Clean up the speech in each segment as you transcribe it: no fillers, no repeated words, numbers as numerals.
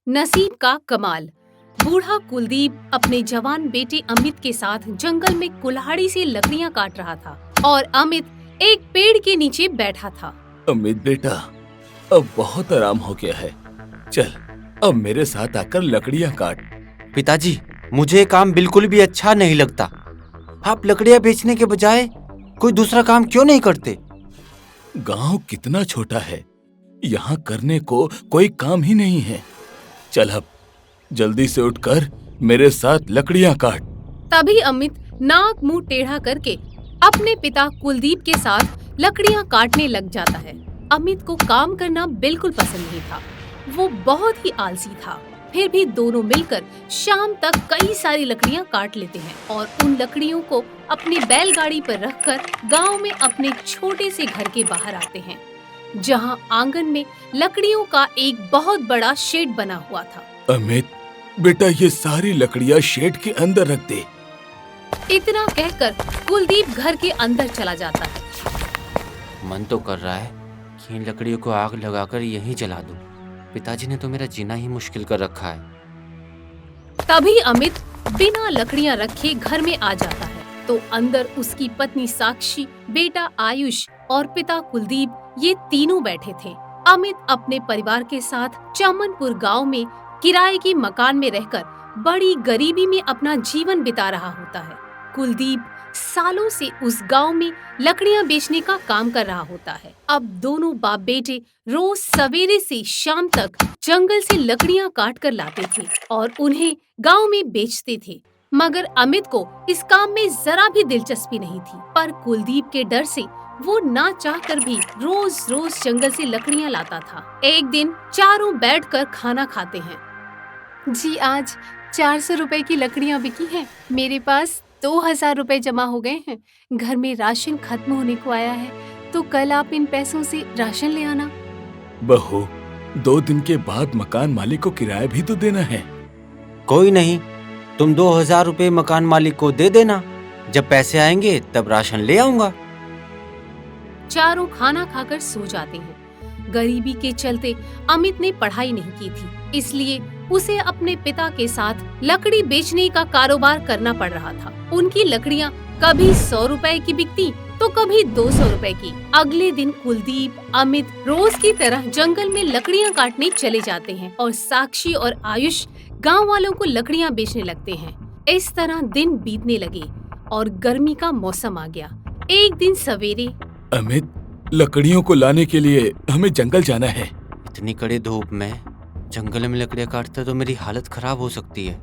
नसीब का कमाल। बूढ़ा कुलदीप अपने जवान बेटे अमित के साथ जंगल में कुल्हाड़ी से लकड़ियां काट रहा था और अमित एक पेड़ के नीचे बैठा था। अमित बेटा, अब बहुत आराम हो गया है। चल, अब मेरे साथ आकर लकड़ियां काट। पिताजी, मुझे ये काम बिल्कुल भी अच्छा नहीं लगता। आप लकड़ियां बेचने के बजाय कोई दूसरा काम क्यों नहीं करते? गांव कितना छोटा है, यहाँ करने को कोई काम ही नहीं है। चल अब जल्दी से उठकर मेरे साथ लकड़ियां काट। तभी अमित नाक मुंह टेढ़ा करके अपने पिता कुलदीप के साथ लकड़ियां काटने लग जाता है। अमित को काम करना बिल्कुल पसंद नहीं था, वो बहुत ही आलसी था। फिर भी दोनों मिलकर शाम तक कई सारी लकड़ियां काट लेते हैं और उन लकड़ियों को अपनी बैलगाड़ी पर रखकर गांव में अपने छोटे से घर के बाहर आते हैं, जहां आंगन में लकड़ियों का एक बहुत बड़ा शेड बना हुआ था। अमित बेटा, ये सारी लकड़ियां शेड के अंदर रख दे। इतना कहकर कुलदीप घर के अंदर चला जाता है। मन तो कर रहा है कि इन लकड़ियों को आग लगाकर यहीं जला दूं। पिताजी ने तो मेरा जीना ही मुश्किल कर रखा है। तभी अमित बिना लकड़ियां रखे घर में आ जाता है तो अंदर उसकी पत्नी साक्षी, बेटा आयुष और पिता कुलदीप ये तीनों बैठे थे। अमित अपने परिवार के साथ चमनपुर गांव में किराए के मकान में रहकर बड़ी गरीबी में अपना जीवन बिता रहा होता है। कुलदीप सालों से उस गांव में लकड़ियां बेचने का काम कर रहा होता है। अब दोनों बाप बेटे रोज सवेरे से शाम तक जंगल से लकड़ियां काट कर लाते थे और उन्हें गांव में बेचते थे। मगर अमित को इस काम में जरा भी दिलचस्पी नहीं थी, पर कुलदीप के डर से वो ना चाहकर भी रोज रोज जंगल से लकड़ियां लाता था। एक दिन चारों बैठकर खाना खाते हैं। जी, आज 400 रुपए की लकड़ियां बिकी हैं। मेरे पास 2000 रुपए जमा हो गए हैं। घर में राशन खत्म होने को आया है, तो कल आप इन पैसों से राशन ले आना। बहू, 2 दिन के बाद मकान मालिक को किराया भी तो देना है। कोई नहीं, तुम 2000 रुपए मकान मालिक को दे देना। जब पैसे आएंगे तब राशन ले आऊंगा। चारों खाना खाकर सो जाते हैं। गरीबी के चलते अमित ने पढ़ाई नहीं की थी, इसलिए उसे अपने पिता के साथ लकड़ी बेचने का कारोबार करना पड़ रहा था। उनकी लकड़ियां कभी 100 रुपए की बिकती तो कभी 200 रुपए की। अगले दिन कुलदीप, अमित रोज की तरह जंगल में लकड़ियां काटने चले जाते हैं और साक्षी और आयुष गांव वालों को लकड़ियां बेचने लगते हैं। इस तरह दिन बीतने लगे और गर्मी का मौसम आ गया। एक दिन सवेरे, अमित, लकड़ियों को लाने के लिए हमें जंगल जाना है। इतनी कड़ी धूप में जंगल में लकड़ियां काटते तो मेरी हालत खराब हो सकती है।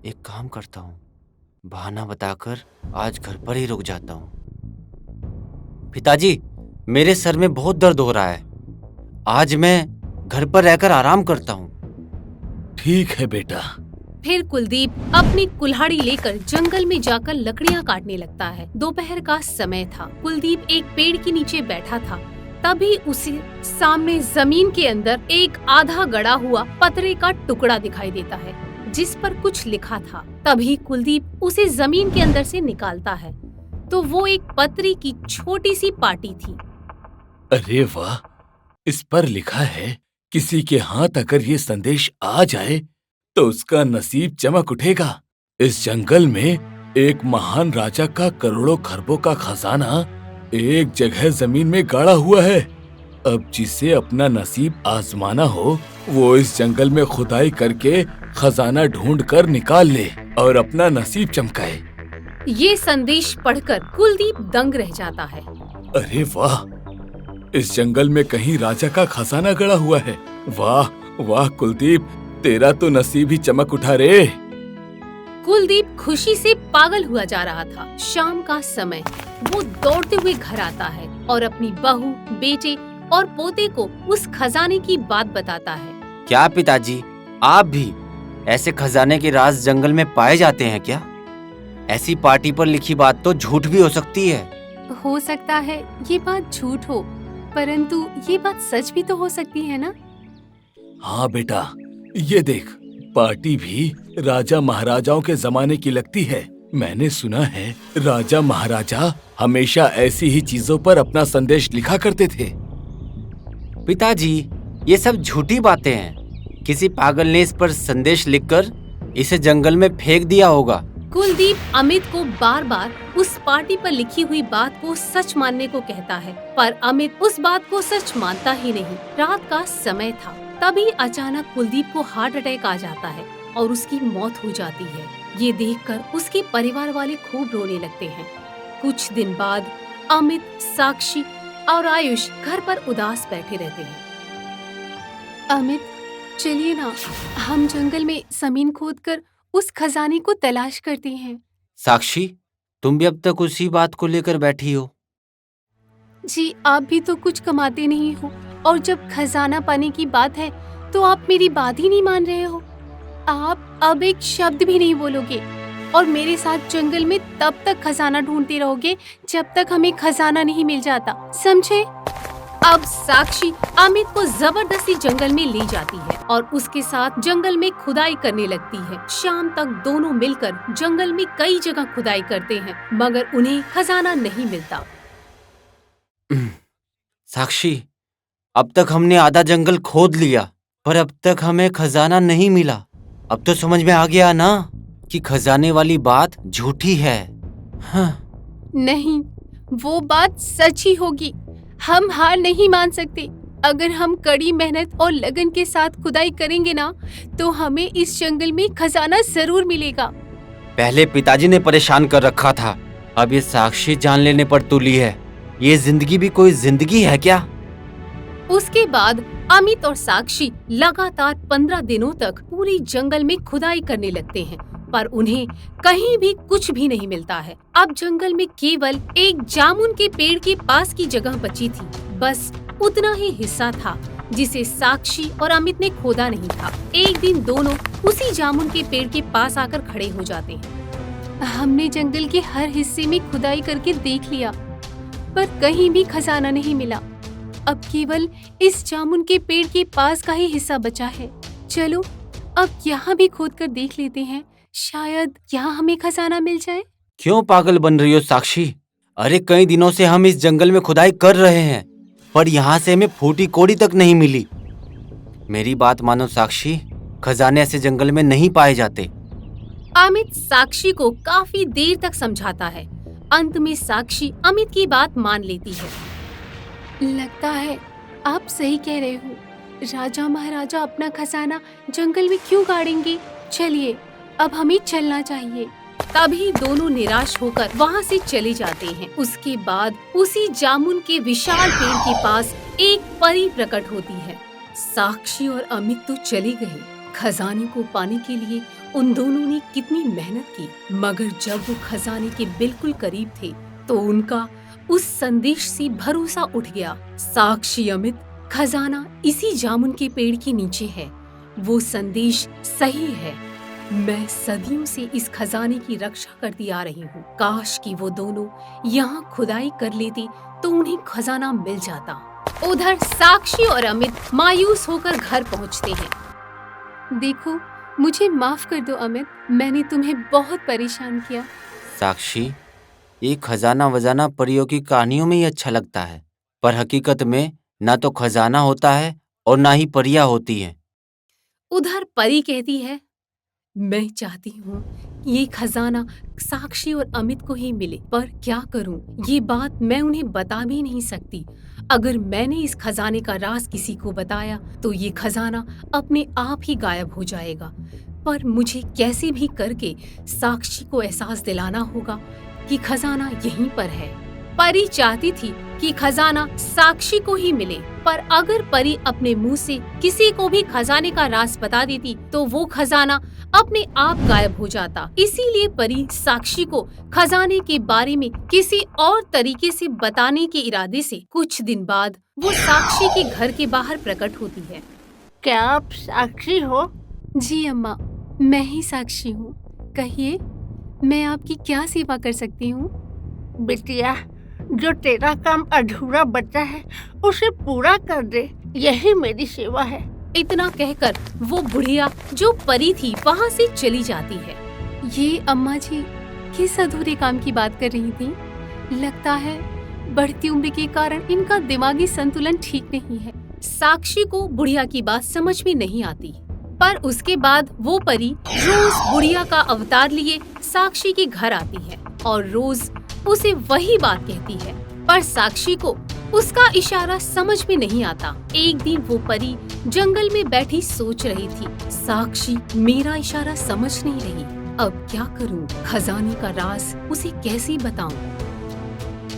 एक काम करता हूँ, बहाना बताकर आज घर पर ही रुक जाता हूँ। पिताजी, मेरे सर में बहुत दर्द हो रहा है। आज मैं घर पर रहकर आराम करता हूँ। ठीक है बेटा। फिर कुलदीप अपनी कुल्हाड़ी लेकर जंगल में जाकर लकड़ियां काटने लगता है। दोपहर का समय था। कुलदीप एक पेड़ के नीचे बैठा था, तभी उसे सामने जमीन के अंदर एक आधा गड़ा हुआ पतरे का टुकड़ा दिखाई देता है, जिस पर कुछ लिखा था। तभी कुलदीप उसे जमीन के अंदर से निकालता है तो वो एक पतरी की छोटी सी पाटी थी। अरे वाह, इस पर लिखा है, किसी के हाथ अगर ये संदेश आ जाए तो उसका नसीब चमक उठेगा। इस जंगल में एक महान राजा का करोड़ों खरबों का खजाना एक जगह जमीन में गाड़ा हुआ है। अब जिसे अपना नसीब आजमाना हो, वो इस जंगल में खुदाई करके खजाना ढूंढ कर निकाल ले और अपना नसीब चमकाए। ये संदेश पढ़कर कुलदीप दंग रह जाता है। अरे वाह, इस जंगल में कहीं राजा का खजाना गड़ा हुआ है। वाह वाह कुलदीप, तेरा तो नसीब ही चमक उठा रे। कुलदीप खुशी से पागल हुआ जा रहा था। शाम का समय, वो दौड़ते हुए घर आता है और अपनी बहू, बेटे और पोते को उस खजाने की बात बताता है। क्या पिताजी, आप भी ऐसे खजाने के राज जंगल में पाए जाते हैं क्या? ऐसी पार्टी पर लिखी बात तो झूठ भी हो सकती है। हो सकता है ये बात झूठ हो, परंतु ये बात सच भी तो हो सकती है ना? हाँ बेटा, ये देख, पार्टी भी राजा महाराजाओं के जमाने की लगती है। मैंने सुना है राजा महाराजा हमेशा ऐसी ही चीजों पर अपना संदेश लिखा करते थे। पिताजी, ये सब झूठी बातें हैं। किसी पागल ने इस पर संदेश लिखकर इसे जंगल में फेंक दिया होगा। कुलदीप अमित को बार बार उस पार्टी पर लिखी हुई बात को सच मानने को कहता है, पर अमित उस बात को सच मानता ही नहीं। रात का समय था, तभी अचानक कुलदीप को हार्ट अटैक आ जाता है और उसकी मौत हो जाती है। ये देखकर उसके परिवार वाले खूब रोने लगते हैं। कुछ दिन बाद अमित, साक्षी और आयुष घर पर उदास बैठे रहते हैं। अमित, चलिए ना, हम जंगल में जमीन खोदकर उस खजाने को तलाश करते हैं। साक्षी, तुम भी अब तक उसी बात को लेकर बैठी हो। जी, आप भी तो कुछ कमाते नहीं हो, और जब खजाना पाने की बात है तो आप मेरी बात ही नहीं मान रहे हो। आप अब एक शब्द भी नहीं बोलोगे और मेरे साथ जंगल में तब तक खजाना ढूंढते रहोगे जब तक हमें खजाना नहीं मिल जाता, समझे? अब साक्षी अमित को जबरदस्ती जंगल में ले जाती है और उसके साथ जंगल में खुदाई करने लगती है। शाम तक दोनों मिलकर जंगल में कई जगह खुदाई करते हैं, मगर उन्हें खजाना नहीं मिलता। साक्षी, अब तक हमने आधा जंगल खोद लिया, पर अब तक हमें खजाना नहीं मिला। अब तो समझ में आ गया ना कि खजाने वाली बात झूठी है। हाँ। नहीं, वो बात सच ही होगी। हम हार नहीं मान सकते। अगर हम कड़ी मेहनत और लगन के साथ खुदाई करेंगे ना, तो हमें इस जंगल में खजाना जरूर मिलेगा। पहले पिताजी ने परेशान कर रखा था, अब ये साक्षी जान लेने पर तुली है। ये जिंदगी भी कोई जिंदगी है क्या? उसके बाद अमित और साक्षी लगातार 15 दिनों तक पूरी जंगल में खुदाई करने लगते हैं, पर उन्हें कहीं भी कुछ भी नहीं मिलता है। अब जंगल में केवल एक जामुन के पेड़ के पास की जगह बची थी। बस उतना ही हिस्सा था जिसे साक्षी और अमित ने खोदा नहीं था। एक दिन दोनों उसी जामुन के पेड़ के पास आकर खड़े हो जाते हैं। हमने जंगल के हर हिस्से में खुदाई करके देख लिया, पर कहीं भी खजाना नहीं मिला। अब केवल इस जामुन के पेड़ के पास का ही हिस्सा बचा है। चलो अब यहाँ भी खोद कर देख लेते हैं, शायद यहाँ हमें खजाना मिल जाए। क्यों पागल बन रही हो साक्षी? अरे कई दिनों से हम इस जंगल में खुदाई कर रहे हैं, पर यहाँ से हमें फूटी कोड़ी तक नहीं मिली। मेरी बात मानो साक्षी, खजाने ऐसे जंगल में नहीं पाए जाते। अमित साक्षी को काफी देर तक समझाता है। अंत में साक्षी अमित की बात मान लेती है। लगता है आप सही कह रहे हो। राजा महाराजा अपना खजाना जंगल में क्यों गाड़ेंगे? चलिए अब हमें चलना चाहिए। तभी दोनों निराश होकर वहाँ से चले जाते हैं। उसके बाद उसी जामुन के विशाल पेड़ के पास एक परी प्रकट होती है। साक्षी और अमित तो चले गए। खजाने को पाने के लिए उन दोनों ने कितनी मेहनत की, मगर जब वो खजाने के बिल्कुल करीब थे तो उनका उस संदेश से भरोसा उठ गया। साक्षी, अमित, खजाना इसी जामुन के पेड़ के नीचे है। वो संदेश सही है। मैं सदियों से इस खजाने की रक्षा करती आ रही हूँ। काश कि वो दोनों यहाँ खुदाई कर लेते तो उन्हें खजाना मिल जाता। उधर साक्षी और अमित मायूस होकर घर पहुँचते हैं। देखो, मुझे माफ कर दो अमित, मैंने तुम्हें बहुत परेशान किया। साक्षी, ये खजाना वजाना परियों की कहानियों में ही अच्छा लगता है, पर हकीकत में ना तो खजाना होता है और ना ही परियां होती हैं। उधर परी कहती है, मैं चाहती हूँ ये खजाना साक्षी और अमित को ही मिले, पर क्या करूँ? ये बात मैं उन्हें बता भी नहीं सकती। अगर मैंने इस खजाने का राज किसी को बताया तो ये खजाना अपने आप ही गायब हो जाएगा। पर मुझे कैसे भी करके साक्षी को एहसास दिलाना होगा कि खजाना यहीं पर है। परी चाहती थी कि खजाना साक्षी को ही मिले, पर अगर परी अपने मुंह से किसी को भी खजाने का राज बता देती तो वो खजाना अपने आप गायब हो जाता। इसीलिए परी साक्षी को खजाने के बारे में किसी और तरीके से बताने के इरादे से कुछ दिन बाद वो साक्षी के घर के बाहर प्रकट होती है। क्या आप साक्षी हो? जी अम्मा, मैं ही साक्षी हूँ। कहिए, मैं आपकी क्या सेवा कर सकती हूँ? बिटिया, जो तेरा काम अधूरा बचा है उसे पूरा कर दे, यही मेरी सेवा है। इतना कहकर वो बुढ़िया जो परी थी वहाँ से चली जाती है। ये अम्मा जी किस अधूरे काम की बात कर रही थी? लगता है बढ़ती उम्र के कारण इनका दिमागी संतुलन ठीक नहीं है। साक्षी को बुढ़िया की बात समझ में नहीं आती। पर उसके बाद वो परी रोज बुढ़िया का अवतार लिए साक्षी के घर आती है और रोज उसे वही बात कहती है, पर साक्षी को उसका इशारा समझ में नहीं आता। एक दिन वो परी जंगल में बैठी सोच रही थी, साक्षी मेरा इशारा समझ नहीं रही, अब क्या करूं? खजाने का राज उसे कैसे बताऊं?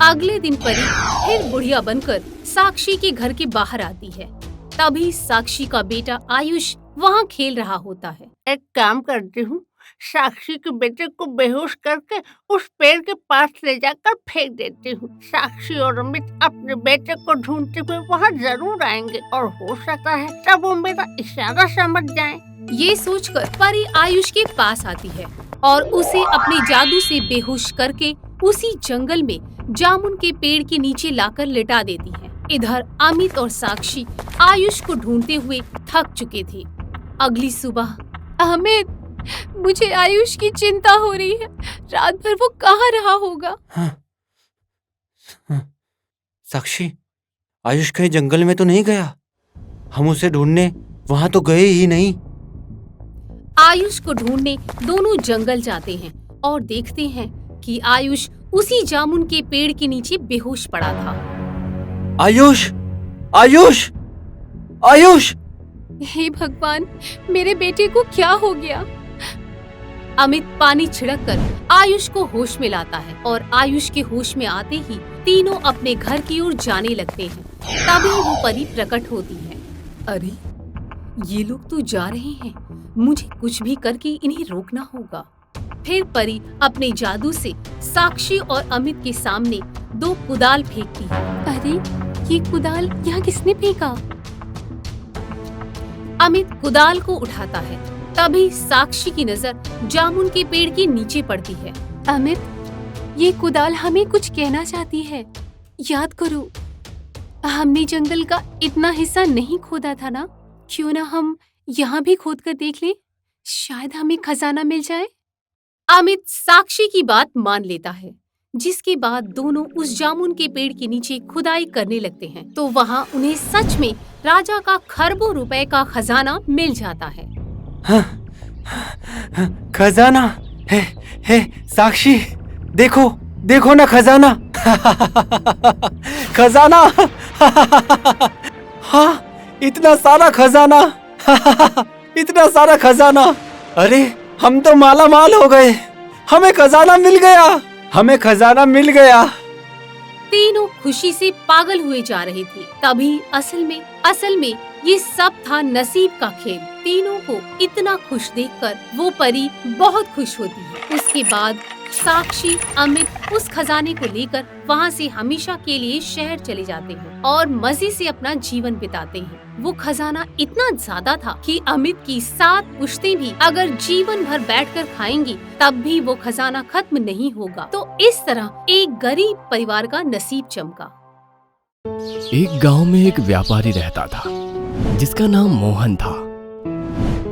अगले दिन परी फिर बुढ़िया बनकर साक्षी के घर के बाहर आती है। तभी साक्षी का बेटा आयुष वहाँ खेल रहा होता है। एक काम करती हूँ, साक्षी के बेटे को बेहोश करके उस पेड़ के पास ले जाकर फेंक देती हूँ। साक्षी और अमित अपने बेटे को ढूंढते हुए वहाँ जरूर आएंगे और हो सकता है तब वो मेरा इशारा समझ जाएं। ये सोचकर परी आयुष के पास आती है और उसे अपने जादू से बेहोश करके उसी जंगल में जामुन के पेड़ के नीचे लाकर लिटा देती है। इधर अमित और साक्षी आयुष को ढूंढते हुए थक चुके थे। अगली सुबह, अमित, मुझे आयुष की चिंता हो रही है, रात भर वो कहाँ रहा होगा? साक्षी, आयुष कहीं जंगल में तो नहीं गया? हम उसे ढूंढने वहां तो गए ही नहीं। आयुष को ढूंढने दोनों जंगल जाते हैं और देखते हैं कि आयुष उसी जामुन के पेड़ के नीचे बेहोश पड़ा था। आयुष, आयुष, आयुष! हे भगवान, मेरे बेटे को क्या हो गया? अमित पानी छिड़ककर आयुष को होश में लाता है और आयुष के होश में आते ही तीनों अपने घर की ओर जाने लगते हैं। तभी वो परी प्रकट होती है। अरे, ये लोग तो जा रहे हैं, मुझे कुछ भी करके इन्हें रोकना होगा। फिर परी अपने जादू से साक्षी और अमित के सामने 2 कुदाल फेंकती है। अरे, ये कुदाल यहाँ किसने फेंका? अमित कुदाल को उठाता है। तभी साक्षी की नजर जामुन के पेड़ के नीचे पड़ती है। अमित, ये कुदाल हमें कुछ कहना चाहती है। याद करो, हमने जंगल का इतना हिस्सा नहीं खोदा था ना? क्यों ना हम यहाँ भी खोद कर देख लें, शायद हमें खजाना मिल जाए। अमित साक्षी की बात मान लेता है, जिसके बाद दोनों उस जामुन के पेड़ के नीचे खुदाई करने लगते हैं। तो वहाँ उन्हें सच में राजा का खरबों रुपए का खजाना मिल जाता है। खजाना है साक्षी, देखो देखो ना खजाना। खजाना। हाँ, इतना सारा खजाना। इतना सारा खजाना। अरे, हम तो माला माल हो गए, हमें खजाना मिल गया, हमें खजाना मिल गया। तीनों खुशी से पागल हुए जा रहे थे। तभी असल में ये सब था नसीब का खेल। तीनों को इतना खुश देखकर वो परी बहुत खुश होती है। उसके बाद साक्षी, अमित उस खजाने को लेकर वहाँ से हमेशा के लिए शहर चले जाते हैं और मजे से अपना जीवन बिताते हैं। वो खजाना इतना ज्यादा था कि अमित की 7 पुश्तें भी अगर जीवन भर बैठकर खाएंगी तब भी वो खजाना खत्म नहीं होगा। तो इस तरह एक गरीब परिवार का नसीब चमका। एक गांव में एक व्यापारी रहता था जिसका नाम मोहन था।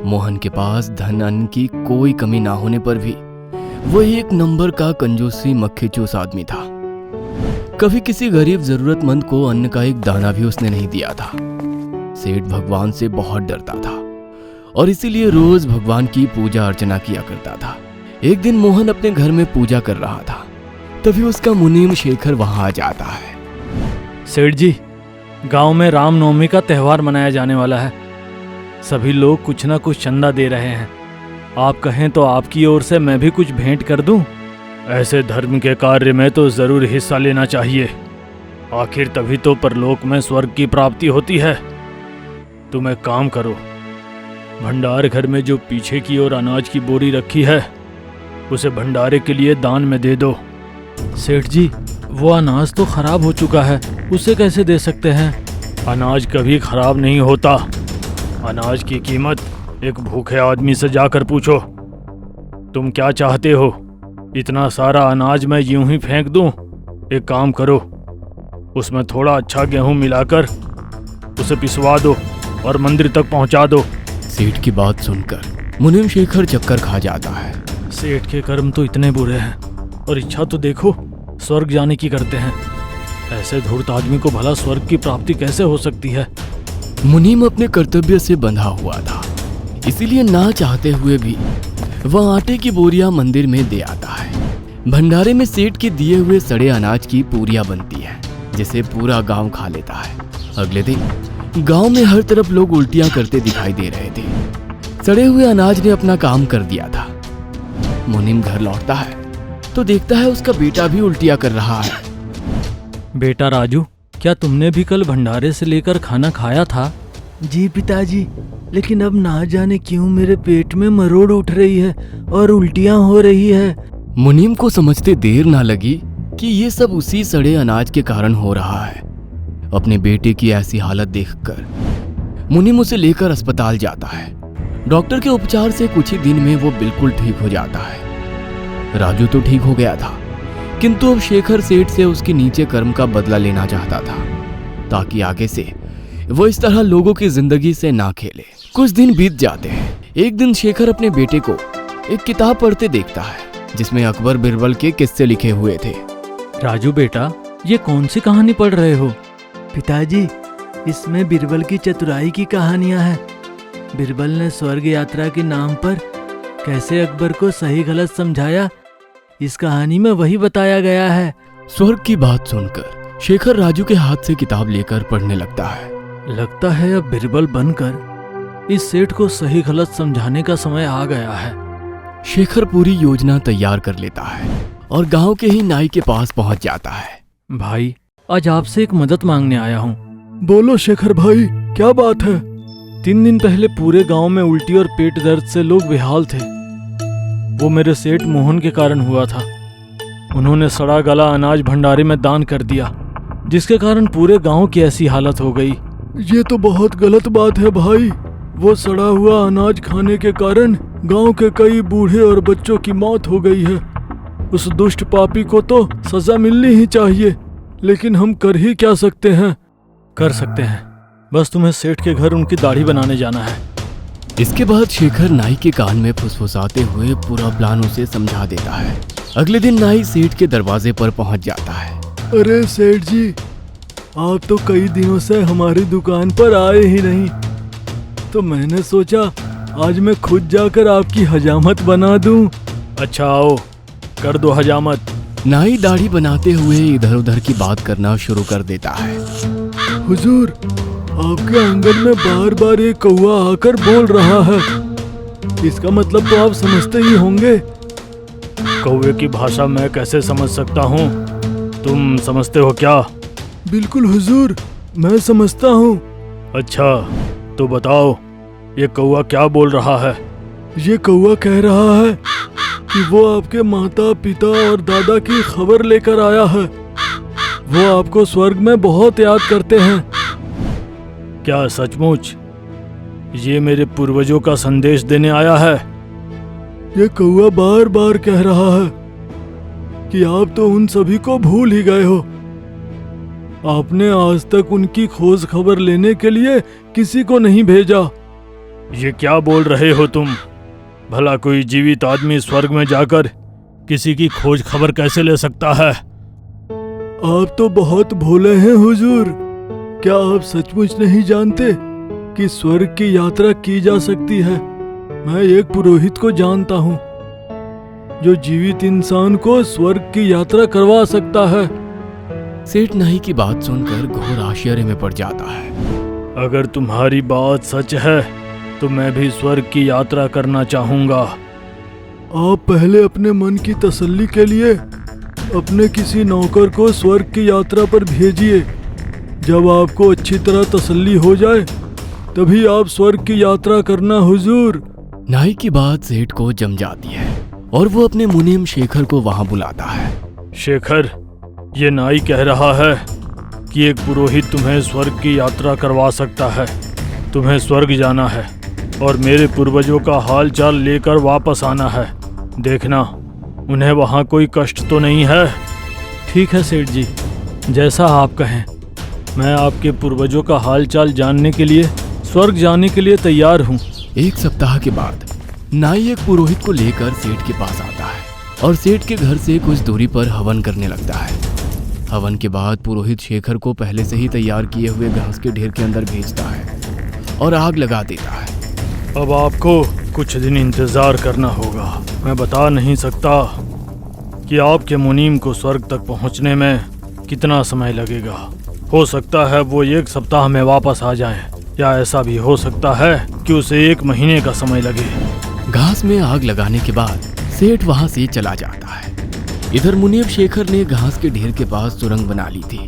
मोहन के पास धन अन्न की कोई कमी ना होने पर भी वो एक नंबर का कंजूसी मक्खीचूस आदमी था। कभी किसी गरीब जरूरतमंद को अन्न का एक दाना भी उसने नहीं दिया था। सेठ भगवान से बहुत डरता था और इसीलिए रोज भगवान की पूजा अर्चना किया करता था। एक दिन मोहन अपने घर में पूजा कर रहा था, तभी उसका मुनीम शेखर वहां आ जाता है। सेठ जी, गांव में रामनवमी का त्योहार मनाया जाने वाला है। सभी लोग कुछ ना कुछ चंदा दे रहे हैं। आप कहें तो आपकी ओर से मैं भी कुछ भेंट कर दूं। ऐसे धर्म के कार्य में तो जरूर हिस्सा लेना चाहिए, आखिर तभी तो परलोक में स्वर्ग की प्राप्ति होती है। तुम एक काम करो, भंडार घर में जो पीछे की ओर अनाज की बोरी रखी है उसे भंडारे के लिए दान में दे दो। सेठ जी, वो अनाज तो खराब हो चुका है, उसे कैसे दे सकते हैं? अनाज कभी खराब नहीं होता। अनाज की कीमत एक भूखे आदमी से जाकर पूछो। तुम क्या चाहते हो? इतना सारा अनाज मैं यूं ही फेंक दूं? एक काम करो, उसमें थोड़ा अच्छा गेहूं मिलाकर उसे पिसवा दो और मंदिर तक पहुंचा दो। सेठ की बात सुनकर मुनीम शेखर चक्कर खा जाता है। सेठ के कर्म तो इतने बुरे हैं और इच्छा तो देखो स्वर्ग जाने की करते हैं। ऐसे धूर्त आदमी को भला स्वर्ग की प्राप्ति कैसे हो सकती है? मुनीम अपने कर्तव्य से बंधा हुआ था, इसीलिए ना चाहते हुए भी वह आटे की बोरियां मंदिर में दे आता है। भंडारे में सेठ के दिए हुए सड़े अनाज की पूरियां बनती है, जिसे पूरा गांव खा लेता है। अगले दिन गांव में हर तरफ लोग उल्टियां करते दिखाई दे रहे थे। सड़े हुए अनाज ने अपना काम कर दिया था। मुनीम घर लौटता है तो देखता है उसका बेटा भी उल्टियां कर रहा है। बेटा राजू, क्या तुमने भी कल भंडारे से लेकर खाना खाया था? जी पिताजी, लेकिन अब ना जाने क्यों मेरे पेट में मरोड़ उठ रही है और उल्टियां हो रही है। मुनीम को समझते देर ना लगी कि ये सब उसी सड़े अनाज के कारण हो रहा है। अपने बेटे की ऐसी हालत देखकर मुनीम उसे लेकर अस्पताल जाता है। डॉक्टर के उपचार से कुछ ही दिन में वो बिल्कुल ठीक हो जाता है। राजू तो ठीक हो गया था, किंतु अब शेखर सेठ से उसके नीचे कर्म का बदला लेना चाहता था, ताकि आगे से वो इस तरह लोगों की जिंदगी से ना खेले। कुछ दिन बीत जाते हैं। एक दिन शेखर अपने बेटे को एक किताब पढ़ते देखता है, जिसमें अकबर बिरबल के किस्से लिखे हुए थे। राजू बेटा, ये कौन सी कहानी पढ़ रहे हो? पिताजी, इसमें बिरबल की चतुराई की कहानियां हैं। बिरबल ने स्वर्ग यात्रा के नाम पर कैसे अकबर को सही गलत समझाया, इस कहानी में वही बताया गया है। स्वर्ग की बात सुनकर शेखर राजू के हाथ से किताब लेकर पढ़ने लगता है। लगता है अब बिरबल बनकर इस सेठ को सही गलत समझाने का समय आ गया है। शेखर पूरी योजना तैयार कर लेता है और गांव के ही नाई के पास पहुंच जाता है। भाई, आज आपसे एक मदद मांगने आया हूँ। बोलो शेखर भाई, क्या बात है? 3 दिन पहले पूरे गांव में उल्टी और पेट दर्द से लोग बेहाल थे। वो मेरे सेठ मोहन के कारण हुआ था। उन्होंने सड़ा गला अनाज भंडारे में दान कर दिया, जिसके कारण पूरे गांव की ऐसी हालत हो गई। ये तो बहुत गलत बात है भाई। वो सड़ा हुआ अनाज खाने के कारण गांव के कई बूढ़े और बच्चों की मौत हो गई है। उस दुष्ट पापी को तो सजा मिलनी ही चाहिए, लेकिन हम कर ही क्या सकते हैं? कर सकते हैं, बस तुम्हें सेठ के घर उनकी दाढ़ी बनाने जाना है। इसके बाद शेखर नाई के कान में फुसफुसाते हुए पूरा प्लान उसे समझा देता है। अगले दिन नाई सेठ के दरवाजे पर पहुंच जाता है। अरे सेठ जी, आप तो कई दिनों से हमारी दुकान पर आए ही नहीं, तो मैंने सोचा आज मैं खुद जाकर आपकी हजामत बना दूं। अच्छा आओ, कर दो हजामत। नाई दाढ़ी बनाते हुए इधर उधर की बात करना शुरू कर देता है। हुजूर, आपके आंगन में बार बार एक कौवा आकर बोल रहा है। इसका मतलब तो आप समझते ही होंगे। कौवे की भाषा मैं कैसे समझ सकता हूँ? तुम समझते हो क्या? बिल्कुल हुजूर, मैं समझता हूँ। अच्छा, तो बताओ ये कौवा क्या बोल रहा है? ये कौवा कह रहा है कि वो आपके माता पिता और दादा की खबर लेकर आया है। वो आपको स्वर्ग में बहुत याद करते हैं। क्या सचमुच? ये मेरे पूर्वजों का संदेश देने आया है। ये कौवा बार बार कह रहा है कि आप तो उन सभी को भूल ही गए हो। आपने आज तक उनकी खोज खबर लेने के लिए किसी को नहीं भेजा। ये क्या बोल रहे हो तुम? भला कोई जीवित आदमी स्वर्ग में जाकर किसी की खोज खबर कैसे ले सकता है? आप तो बहुत भोले हैं हुजूर। क्या आप सचमुच नहीं जानते कि स्वर्ग की यात्रा की जा सकती है? मैं एक पुरोहित को जानता हूँ जो जीवित इंसान को स्वर्ग की यात्रा करवा सकता है। सेठ नाई की बात सुनकर घोर आश्चर्य में पड़ जाता है। अगर तुम्हारी बात सच है तो मैं भी स्वर्ग की यात्रा करना चाहूंगा। आप पहले अपने मन की तसल्ली के लिए अपने किसी नौकर को स्वर्ग की यात्रा पर भेजिए। जब आपको अच्छी तरह तसल्ली हो जाए तभी आप स्वर्ग की यात्रा करना हुजूर। नाई की बात सेठ को जम जाती है और वो अपने मुनीम शेखर को वहां बुलाता है। शेखर, ये नाई कह रहा है कि एक पुरोहित तुम्हें स्वर्ग की यात्रा करवा सकता है। तुम्हें स्वर्ग जाना है और मेरे पूर्वजों का हाल चाल लेकर वापस आना है। देखना उन्हें वहाँ कोई कष्ट तो नहीं है। ठीक है सेठ जी, जैसा आप कहें। मैं आपके पूर्वजों का हाल चाल जानने के लिए स्वर्ग जाने के लिए तैयार हूँ। 1 सप्ताह के बाद नाई एक पुरोहित को लेकर सेठ के पास आता है और सेठ के घर से कुछ दूरी पर हवन करने लगता है। हवन के बाद पुरोहित शेखर को पहले से ही तैयार किए हुए घास के ढेर के अंदर भेजता है और आग लगा देता है। अब आपको कुछ दिन इंतजार करना होगा। मैं बता नहीं सकता कि आपके मुनीम को स्वर्ग तक पहुंचने में कितना समय लगेगा। हो सकता है वो 1 सप्ताह में वापस आ जाएं, या ऐसा भी हो सकता है कि उसे 1 महीने का समय लगे। घास में आग लगाने के बाद सेठ वहां से चला जाता है। इधर मुनीब शेखर ने घास के ढेर के पास सुरंग बना ली थी।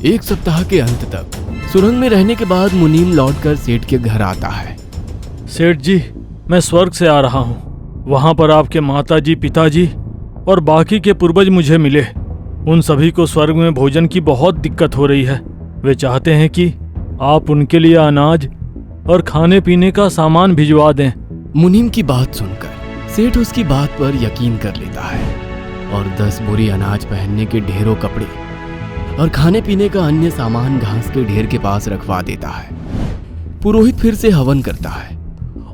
1 सप्ताह के अंत तक सुरंग में रहने के बाद मुनीम लौटकर सेठ के घर आता है। सेठ जी, मैं स्वर्ग से आ रहा हूँ। वहाँ पर आपके माताजी, पिताजी और बाकी के पूर्वज मुझे मिले। उन सभी को स्वर्ग में भोजन की बहुत दिक्कत हो रही है। वे चाहते हैं कि आप उनके लिए अनाज और खाने पीने का सामान भिजवा दें। मुनीम की बात सुनकर सेठ उसकी बात पर यकीन कर लेता है और 10 बोरी अनाज, पहनने के ढेरों कपड़े और खाने पीने का अन्य सामान घास के ढेर के पास रखवा देता है। पुरोहित फिर से हवन करता है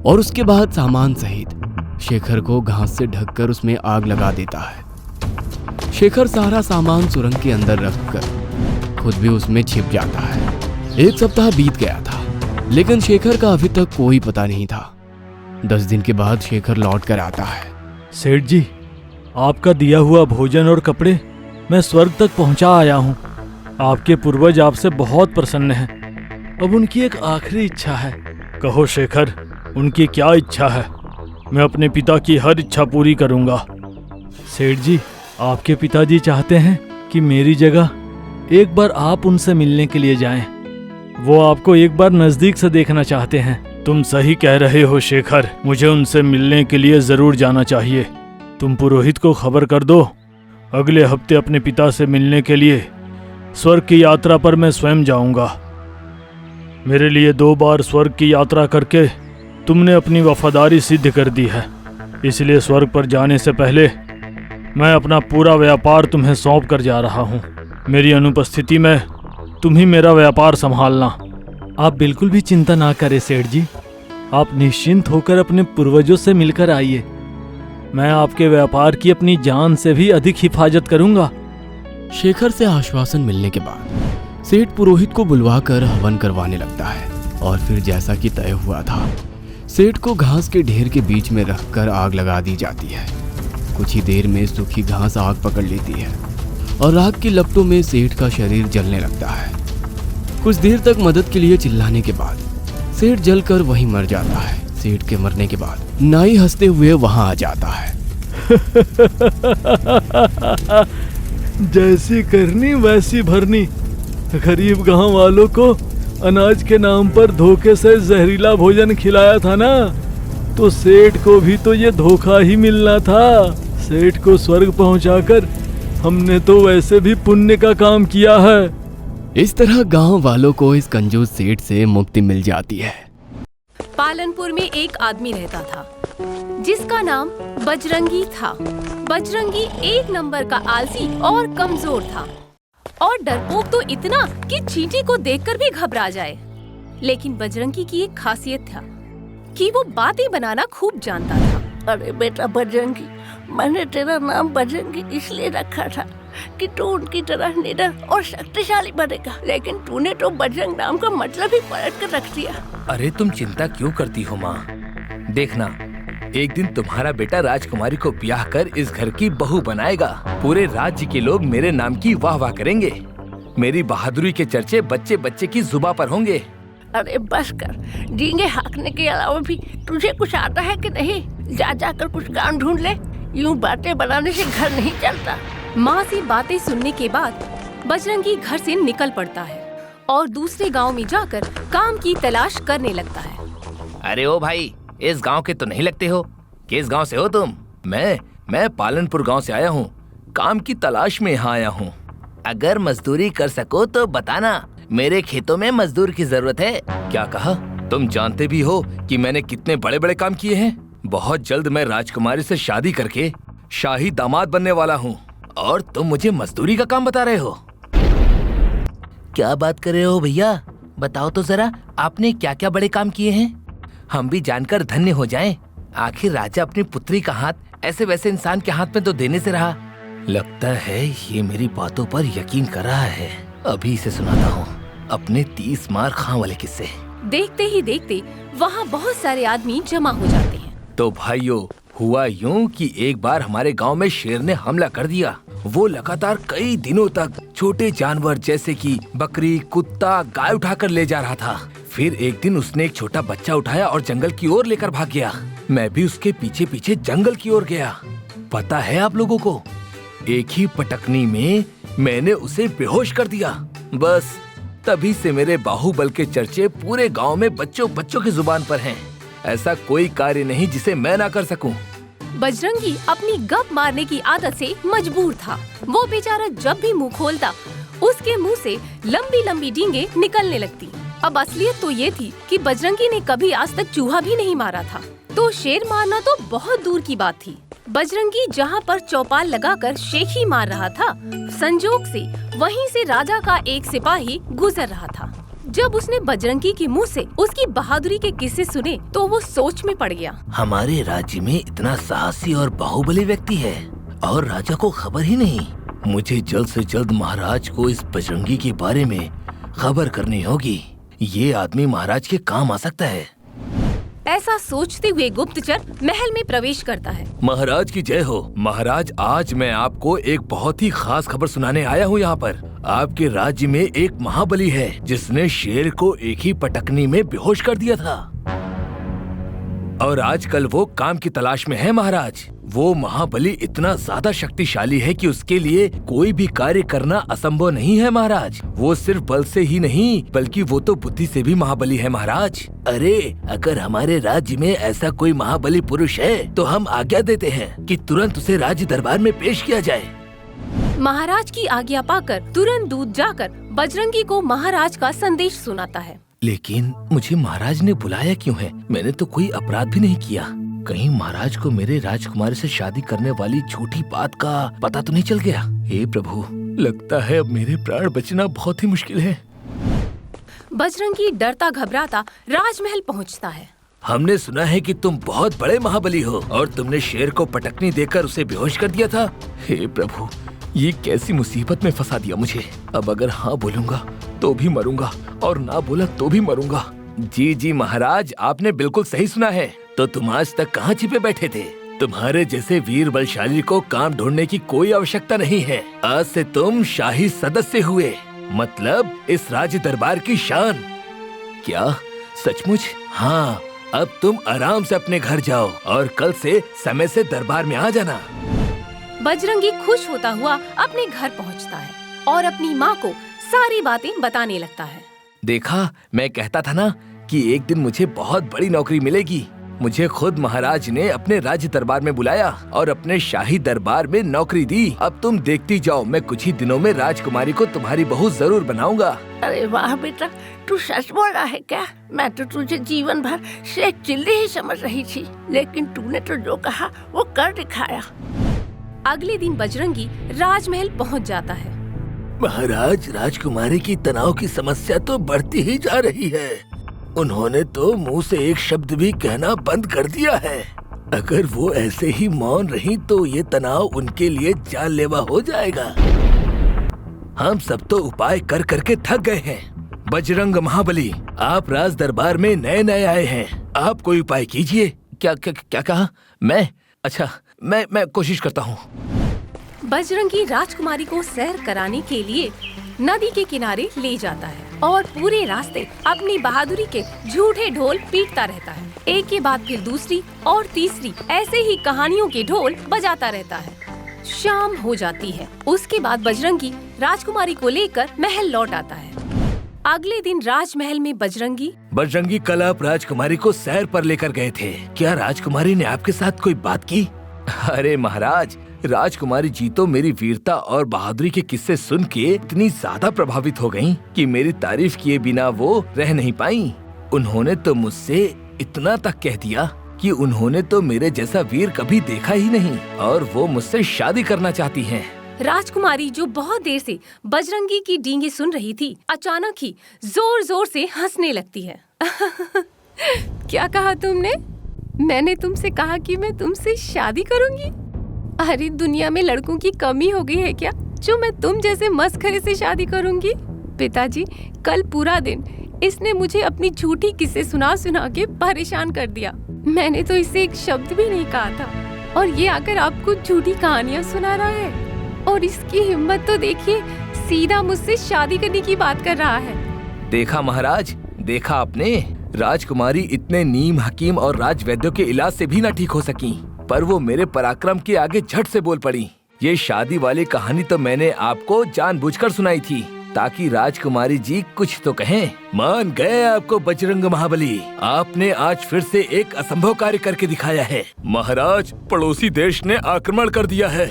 और उसके बाद सामान सहित शेखर को घास से ढककर उसमें आग लगा देता है। शेखर सारा सामान सुरंग के अंदर रखकर खुद भी उसमें छिप जाता है। 1 सप्ताह बीत गया था, लेकिन शेखर का अभी तक कोई पता नहीं था। 10 दिन के बाद शेखर लौट कर आता है। सेठ जी, आपका दिया हुआ भोजन और कपड़े मैं स्वर्ग तक पहुंचा आया हूं। आपके पूर्वज आपसे बहुत प्रसन्न हैं। अब उनकी एक आखिरी इच्छा है। कहो शेखर, उनकी क्या इच्छा है? मैं अपने पिता की हर इच्छा पूरी करूंगा। सेठ जी, आपके पिताजी चाहते हैं कि मेरी जगह एक बार आप उनसे मिलने के लिए जाएं। वो आपको एक बार नजदीक से देखना चाहते हैं। तुम सही कह रहे हो शेखर, मुझे उनसे मिलने के लिए जरूर जाना चाहिए। तुम पुरोहित को खबर कर दो, अगले हफ्ते अपने पिता से मिलने के लिए स्वर्ग की यात्रा पर मैं स्वयं जाऊंगा। मेरे लिए 2 बार स्वर्ग की यात्रा करके तुमने अपनी वफादारी सिद्ध कर दी है, इसलिए स्वर्ग पर जाने से पहले मैं अपना पूरा व्यापार तुम्हें सौंप कर जा रहा हूँ। मेरी अनुपस्थिति में तुम ही मेरा व्यापार संभालना। आप बिल्कुल भी चिंता ना करें सेठ जी, आप निश्चिंत होकर अपने पूर्वजों से मिलकर आइए। मैं आपके व्यापार की अपनी जान से भी अधिक हिफाजत करूंगा। शेखर से आश्वासन मिलने के बाद सेठ पुरोहित को बुलवाकर हवन करवाने लगता है और फिर जैसा कि तय हुआ था, सेठ को घास के ढेर के बीच में रखकर आग लगा दी जाती है। कुछ ही देर में सूखी घास आग पकड़ लेती है और आग की लपटों में सेठ का शरीर जलने लगता है। कुछ देर तक मदद के लिए चिल्लाने के बाद सेठ जलकर वहीं मर जाता है। सेठ के मरने के बाद नाई हंसते हुए वहां आ जाता है। जैसी करनी वैसी भरनी। गरीब गांव वालों को अनाज के नाम पर धोखे से जहरीला भोजन खिलाया था ना, तो सेठ को भी तो ये धोखा ही मिलना था। सेठ को स्वर्ग पहुंचाकर हमने तो वैसे भी पुण्य का काम किया है। इस तरह गांव वालों को इस कंजूस सेठ से मुक्ति मिल जाती है। पालनपुर में एक आदमी रहता था जिसका नाम बजरंगी था। बजरंगी 1 नंबर का आलसी और कमजोर था और डरपोक तो इतना कि चींटी को देखकर भी घबरा जाए। लेकिन बजरंगी की एक खासियत था कि वो बातें बनाना खूब जानता था। अरे बेटा बजरंगी, मैंने तेरा नाम बजरंगी इसलिए रखा था कि तू उनकी तरह निडर और शक्तिशाली बनेगा, लेकिन तूने तो बजरंग नाम का मतलब ही पलट कर रख दिया। अरे तुम चिंता क्यों करती हो माँ? देखना, एक दिन तुम्हारा बेटा राजकुमारी को ब्याह कर इस घर की बहू बनाएगा। पूरे राज्य के लोग मेरे नाम की वाह वाह करेंगे। मेरी बहादुरी के चर्चे बच्चे बच्चे की जुबान पर होंगे। अरे बस कर, डींगे हाँकने के अलावा भी तुझे कुछ आता है कि नहीं? जा जाकर कुछ काम ढूंढ ले, यूं बातें बनाने से घर नहीं चलता। माँ से बातें सुनने के बाद बजरंगी घर से निकल पड़ता है और दूसरे गांव में जाकर काम की तलाश करने लगता है। अरे ओ भाई, इस गांव के तो नहीं लगते हो। किस गांव से हो तुम? मैं पालनपुर गांव से आया हूँ। काम की तलाश में यहाँ आया हूँ। अगर मजदूरी कर सको तो बताना, मेरे खेतों में मजदूर की जरूरत है। क्या कहा? तुम जानते भी हो कि मैंने कितने बड़े बड़े काम किए हैं। बहुत जल्द मैं राजकुमारी से शादी करके शाही दामाद बनने वाला हूँ और तुम मुझे मजदूरी का काम बता रहे हो। क्या बात कर रहे हो भैया? बताओ तो जरा, आपने क्या क्या बड़े काम किए हैं? हम भी जानकर धन्य हो जाएं। आखिर राजा अपनी पुत्री का हाथ ऐसे वैसे इंसान के हाथ में तो देने से रहा। लगता है ये मेरी बातों पर यकीन कर रहा है। अभी इसे सुनाता हूँ अपने 30 मार खां वाले किस्से। देखते ही देखते वहाँ बहुत सारे आदमी जमा हो जाते हैं। तो भाइयों, हुआ यूं कि एक बार हमारे गांव में शेर ने हमला कर दिया। वो लगातार कई दिनों तक छोटे जानवर जैसे कि बकरी, कुत्ता, गाय उठाकर ले जा रहा था। फिर एक दिन उसने एक छोटा बच्चा उठाया और जंगल की ओर लेकर भाग गया। मैं भी उसके पीछे पीछे जंगल की ओर गया। पता है आप लोगों को, एक ही पटकनी में मैंने उसे बेहोश कर दिया। बस तभी से मेरे बाहुबल के चर्चे पूरे गांव में बच्चों बच्चों की जुबान पर हैं। ऐसा कोई कार्य नहीं जिसे मैं ना कर सकूं। बजरंगी अपनी गप मारने की आदत से मजबूर था। वो बेचारा जब भी मुंह खोलता, उसके मुंह से लंबी लंबी डींगे निकलने लगती। अब असलियत तो ये थी कि बजरंगी ने कभी आज तक चूहा भी नहीं मारा था, तो शेर मारना तो बहुत दूर की बात थी। बजरंगी जहाँ पर चौपाल लगाकर शेखी मार रहा था, संजोग से वहीं से राजा का एक सिपाही गुजर रहा था। जब उसने बजरंगी के मुंह से उसकी बहादुरी के किस्से सुने तो वो सोच में पड़ गया। हमारे राज्य में इतना साहसी और बाहुबली व्यक्ति है और राजा को खबर ही नहीं। मुझे जल्द से जल्द महाराज को इस बजरंगी के बारे में खबर करनी होगी। ये आदमी महाराज के काम आ सकता है। ऐसा सोचते हुए गुप्तचर महल में प्रवेश करता है। महाराज की जय हो। महाराज, आज मैं आपको एक बहुत ही खास खबर सुनाने आया हूँ यहाँ पर। आपके राज्य में एक महाबली है जिसने शेर को एक ही पटकनी में बेहोश कर दिया था और आजकल वो काम की तलाश में है महाराज। वो महाबली इतना ज्यादा शक्तिशाली है कि उसके लिए कोई भी कार्य करना असंभव नहीं है महाराज। वो सिर्फ बल से ही नहीं बल्कि वो तो बुद्धि से भी महाबली है महाराज। अरे अगर हमारे राज्य में ऐसा कोई महाबली पुरुष है तो हम आज्ञा देते हैं कि तुरंत उसे राज्य दरबार में पेश किया जाए। महाराज की आज्ञा पाकर तुरंत दूत जाकर बजरंगी को महाराज का संदेश सुनाता है। लेकिन मुझे महाराज ने बुलाया क्यों है? मैंने तो कोई अपराध भी नहीं किया। कहीं महाराज को मेरे राजकुमारी से शादी करने वाली झूठी बात का पता तो नहीं चल गया? हे प्रभु, लगता है अब मेरे प्राण बचना बहुत ही मुश्किल है। बजरंगी डरता घबराता राजमहल पहुंचता है। हमने सुना है कि तुम बहुत बड़े महाबली हो और तुमने शेर को पटकनी देकर उसे बेहोश कर दिया था। हे प्रभु, ये कैसी मुसीबत में फंसा दिया मुझे। अब अगर हाँ बोलूंगा तो भी मरूंगा और ना बोला तो भी मरूंगा। जी जी महाराज, आपने बिल्कुल सही सुना है। तो तुम आज तक कहाँ छिपे बैठे थे? तुम्हारे जैसे वीर बलशाली को काम ढूंढने की कोई आवश्यकता नहीं है। आज से तुम शाही सदस्य हुए, मतलब इस राज्य दरबार की शान। क्या सचमुच? हाँ, अब तुम आराम से अपने घर जाओ और कल से समय से दरबार में आ जाना। बजरंगी खुश होता हुआ अपने घर पहुंचता है और अपनी माँ को सारी बातें बताने लगता है। देखा, मैं कहता था ना कि एक दिन मुझे बहुत बड़ी नौकरी मिलेगी। मुझे खुद महाराज ने अपने राज्य दरबार में बुलाया और अपने शाही दरबार में नौकरी दी। अब तुम देखती जाओ, मैं कुछ ही दिनों में राजकुमारी को तुम्हारी बहू जरूर बनाऊंगा। अरे वाह बेटा, तू सच बोल रहा है क्या? मैं तो तुझे जीवन भर शेख चिल्ली ही समझ रही थी, लेकिन तूने तो जो कहा वो कर दिखाया। अगले दिन बजरंगी राजमहल पहुंच जाता है। महाराज, राजकुमारी की तनाव की समस्या तो बढ़ती ही जा रही है। उन्होंने तो मुंह से एक शब्द भी कहना बंद कर दिया है। अगर वो ऐसे ही मौन रही तो ये तनाव उनके लिए जानलेवा हो जाएगा। हम सब तो उपाय कर करके थक गए हैं। बजरंग महाबली, आप राज दरबार में नए नए आए हैं, आप कोई उपाय कीजिए। क्या क्या क्या कहा? मैं? अच्छा, मैं कोशिश करता हूँ। बजरंगी राजकुमारी को सैर कराने के लिए नदी के किनारे ले जाता है और पूरे रास्ते अपनी बहादुरी के झूठे ढोल पीटता रहता है। एक के बाद फिर दूसरी और तीसरी ऐसे ही कहानियों के ढोल बजाता रहता है। शाम हो जाती है। उसके बाद बजरंगी राजकुमारी को लेकर महल लौट आता है। अगले दिन राजमहल में बजरंगी, कल आप राजकुमारी को सैर पर लेकर गए थे। क्या राजकुमारी ने आपके साथ कोई बात की? अरे महाराज, राजकुमारी जी तो मेरी वीरता और बहादुरी के किस्से सुन के इतनी ज्यादा प्रभावित हो गईं कि मेरी तारीफ किए बिना वो रह नहीं पाई। उन्होंने तो मुझसे इतना तक कह दिया कि उन्होंने तो मेरे जैसा वीर कभी देखा ही नहीं और वो मुझसे शादी करना चाहती हैं। राजकुमारी, जो बहुत देर से बजरंगी की डींगे सुन रही थी, अचानक ही जोर जोर से हंसने लगती है। क्या कहा तुमने? मैंने तुमसे कहा कि मैं तुमसे शादी करूंगी? अरे दुनिया में लड़कों की कमी हो गई है क्या जो मैं तुम जैसे मस्खरे से शादी करूंगी? पिताजी, कल पूरा दिन इसने मुझे अपनी झूठी किस्से सुना सुना के परेशान कर दिया। मैंने तो इससे एक शब्द भी नहीं कहा था और ये आकर आपको झूठी कहानियाँ सुना रहा है। और इसकी हिम्मत तो देखिए, सीधा मुझसे शादी करने की बात कर रहा है। देखा महाराज, देखा आपने, राजकुमारी इतने नीम हकीम और राजवैद्यों के इलाज से भी ना ठीक हो सकी, पर वो मेरे पराक्रम के आगे झट से बोल पड़ी। ये शादी वाली कहानी तो मैंने आपको जानबूझकर सुनाई थी ताकि राजकुमारी जी कुछ तो कहें। मान गए आपको बजरंग महाबली, आपने आज फिर से एक असंभव कार्य करके दिखाया है। महाराज, पड़ोसी देश ने आक्रमण कर दिया है।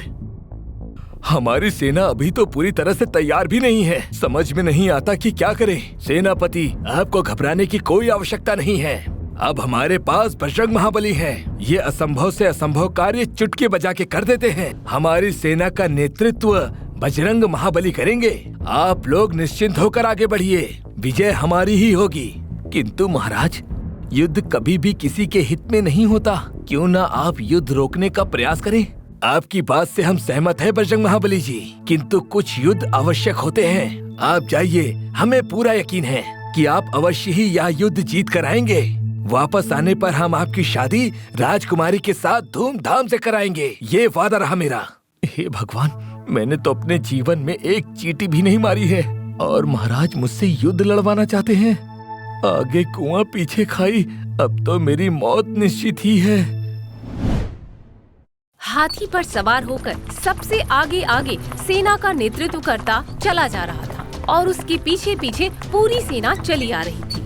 हमारी सेना अभी तो पूरी तरह से तैयार भी नहीं है। समझ में नहीं आता कि क्या करें। सेनापति, आपको घबराने की कोई आवश्यकता नहीं है। अब हमारे पास बजरंग महाबली हैं। ये असंभव से असंभव कार्य चुटकी बजा के कर देते हैं। हमारी सेना का नेतृत्व बजरंग महाबली करेंगे। आप लोग निश्चिंत होकर आगे बढ़िए, विजय हमारी ही होगी। किंतु महाराज, युद्ध कभी भी किसी के हित में नहीं होता। क्यों ना आप युद्ध रोकने का प्रयास करें। आपकी बात से हम सहमत हैं बजरंग महाबली जी, किंतु कुछ युद्ध आवश्यक होते हैं। आप जाइए, हमें पूरा यकीन है कि आप अवश्य ही यह युद्ध जीत कर आएंगे। वापस आने पर हम आपकी शादी राजकुमारी के साथ धूमधाम से कराएंगे, ये वादा रहा मेरा। हे भगवान, मैंने तो अपने जीवन में एक चींटी भी नहीं मारी है और महाराज मुझसे युद्ध लड़वाना चाहते हैं। आगे कुआं पीछे खाई, अब तो मेरी मौत निश्चित ही है। हाथी पर सवार होकर सबसे आगे आगे सेना का नेतृत्व करता चला जा रहा था और उसके पीछे पीछे पूरी सेना चली आ रही थी।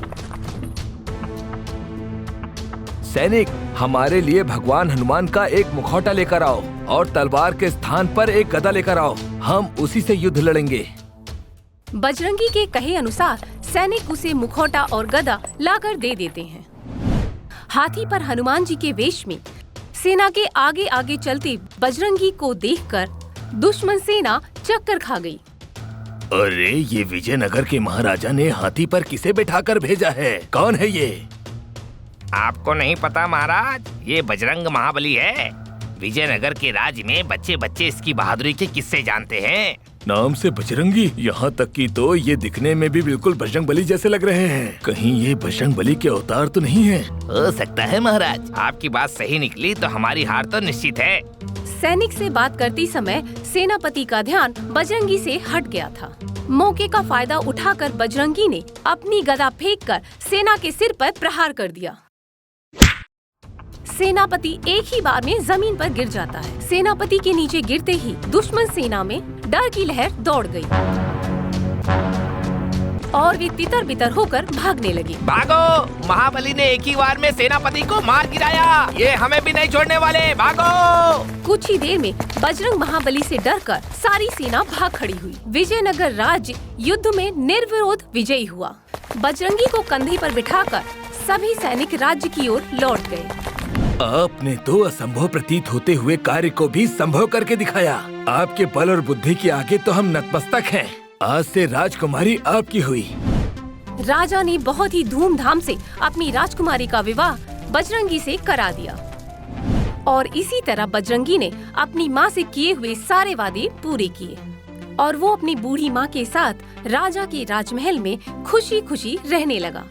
सैनिक, हमारे लिए भगवान हनुमान का एक मुखौटा लेकर आओ और तलवार के स्थान पर एक गदा लेकर आओ। हम उसी से युद्ध लड़ेंगे। बजरंगी के कहे अनुसार सैनिक उसे मुखौटा और गदा लाकर दे देते हैं। हाथी पर हनुमान जी के वेश में सेना के आगे आगे चलते बजरंगी को देखकर दुश्मन सेना चक्कर खा गई। अरे, ये विजयनगर के महाराजा ने हाथी पर किसे बिठाकर भेजा है? कौन है ये? आपको नहीं पता महाराज, ये बजरंग महाबली है। विजयनगर के राज्य में बच्चे बच्चे इसकी बहादुरी के किस्से जानते हैं। नाम से बजरंगी, यहाँ तक कि तो ये दिखने में भी बिल्कुल बजरंगबली जैसे लग रहे हैं। कहीं ये बजरंगबली के अवतार तो नहीं है? हो सकता है महाराज, आपकी बात सही निकली तो हमारी हार तो निश्चित है। सैनिक से बात करते समय सेनापति का ध्यान बजरंगी से हट गया था। मौके का फायदा उठाकर बजरंगी ने अपनी गदा फेंककर सेना के सिर पर प्रहार कर दिया। सेनापति एक ही बार में जमीन पर गिर जाता है। सेनापति के नीचे गिरते ही दुश्मन सेना में डर की लहर दौड़ गई और वे तितर बितर होकर भागने लगे। भागो, महाबली ने एक ही बार में सेनापति को मार गिराया। ये हमें भी नहीं छोड़ने वाले, भागो। कुछ ही देर में बजरंग महाबली से डरकर सारी सेना भाग खड़ी हुई। विजयनगर राज्य युद्ध में निर्विरोध विजयी हुआ। बजरंगी को कंधे पर बिठाकर सभी सैनिक राज्य की ओर लौट गए। आपने तो असंभव प्रतीत होते हुए कार्य को भी संभव करके दिखाया। आपके बल और बुद्धि के आगे तो हम नतमस्तक हैं। आज से राजकुमारी आपकी हुई। राजा ने बहुत ही धूमधाम से अपनी राजकुमारी का विवाह बजरंगी से करा दिया और इसी तरह बजरंगी ने अपनी माँ से किए हुए सारे वादे पूरे किए और वो अपनी बूढ़ी माँ के साथ राजा के राजमहल में खुशी खुशी रहने लगा।